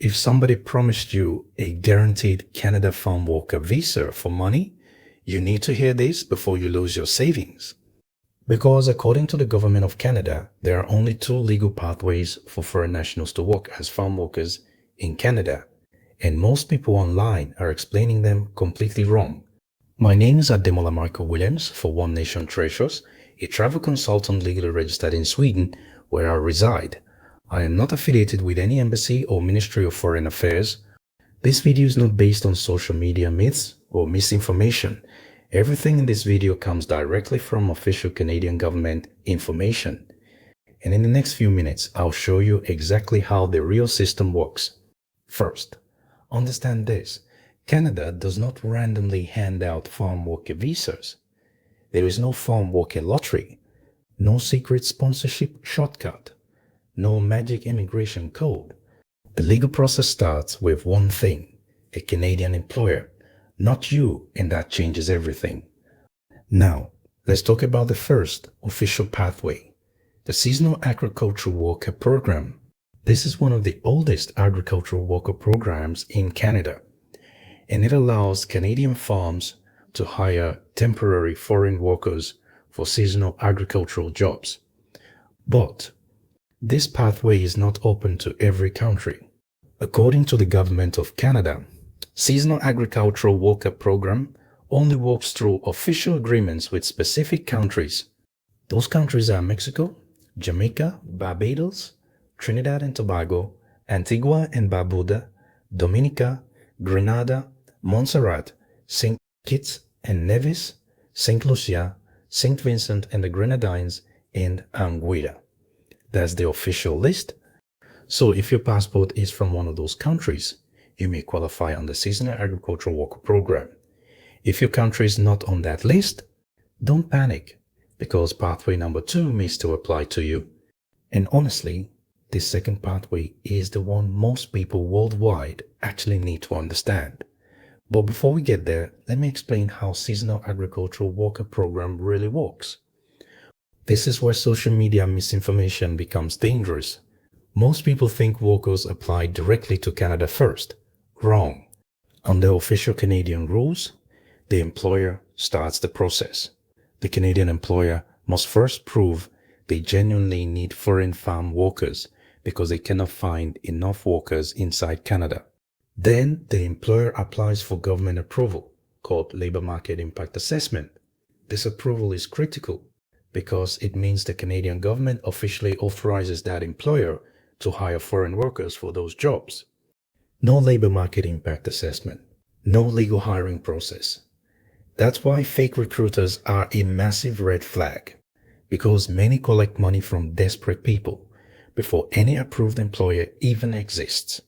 if somebody promised you a guaranteed Canada farm worker visa for money, you need to hear this before you lose your savings. Because according to the government of Canada, there are only two legal pathways for foreign nationals to work as farm workers in Canada, and most people online are explaining them completely wrong. My name is Ademola Michael Williams for One Nation Treasures, a travel consultant legally registered in Sweden, where I reside. I am not affiliated with any embassy or Ministry of Foreign Affairs. This video is not based on social media myths or misinformation. Everything in this video comes directly from official Canadian government information. And in the next few minutes, I'll show you exactly how the real system works. First, understand this. Canada does not randomly hand out farm worker visas. There is no farm worker lottery, no secret sponsorship shortcut, no magic immigration code. The legal process starts with one thing: a Canadian employer, not you, and that changes everything. Now, let's talk about the first official pathway, the Seasonal Agricultural Worker Program. This is one of the oldest agricultural worker programs in Canada, and it allows Canadian farms to hire temporary foreign workers for seasonal agricultural jobs. But this pathway is not open to every country. According to the Government of Canada, Seasonal Agricultural Worker Program only works through official agreements with specific countries. Those countries are Mexico, Jamaica, Barbados, Trinidad and Tobago, Antigua and Barbuda, Dominica, Grenada, Montserrat, St. Kitts and Nevis, St. Lucia, St. Vincent and the Grenadines, and Anguilla. That's the official list. So if your passport is from one of those countries, you may qualify on the Seasonal Agricultural Worker Program. If your country is not on that list, don't panic, because pathway number 2 may still apply to you. And honestly, this second pathway is the one most people worldwide actually need to understand. But before we get there, let me explain how Seasonal Agricultural Worker Program really works. This is where social media misinformation becomes dangerous. Most people think workers apply directly to Canada first. Wrong. Under official Canadian rules, the employer starts the process. The Canadian employer must first prove they genuinely need foreign farm workers because they cannot find enough workers inside Canada. Then the employer applies for government approval, called Labour Market Impact Assessment. This approval is critical because it means the Canadian government officially authorizes that employer to hire foreign workers for those jobs. No Labour Market Impact Assessment, no legal hiring process. That's why fake recruiters are a massive red flag, because many collect money from desperate people before any approved employer even exists.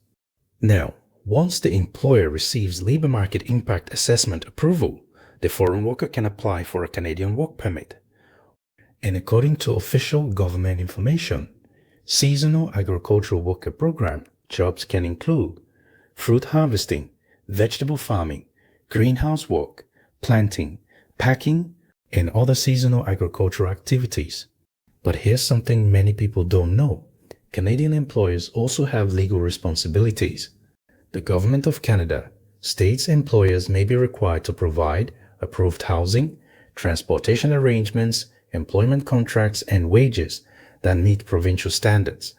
Now, once the employer receives Labour Market Impact Assessment approval, the foreign worker can apply for a Canadian work permit. And according to official government information, Seasonal Agricultural Worker Program jobs can include fruit harvesting, vegetable farming, greenhouse work, planting, packing, and other seasonal agricultural activities. But here's something many people don't know. Canadian employers also have legal responsibilities. The Government of Canada states employers may be required to provide approved housing, transportation arrangements, employment contracts, and wages that meet provincial standards.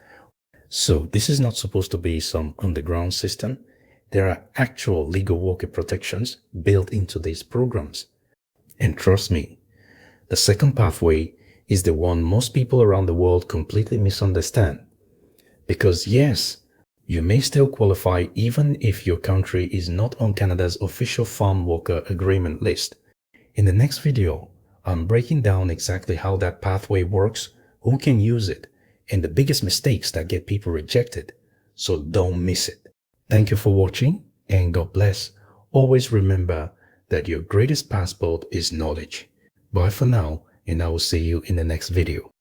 So this is not supposed to be some underground system. There are actual legal worker protections built into these programs. And trust me, the second pathway is the one most people around the world completely misunderstand. Because yes, you may still qualify even if your country is not on Canada's official farm worker agreement list. In the next video, I'm breaking down exactly how that pathway works, who can use it, and the biggest mistakes that get people rejected. So don't miss it. Thank you for watching, and God bless. Always remember that your greatest passport is knowledge. Bye for now, and I will see you in the next video.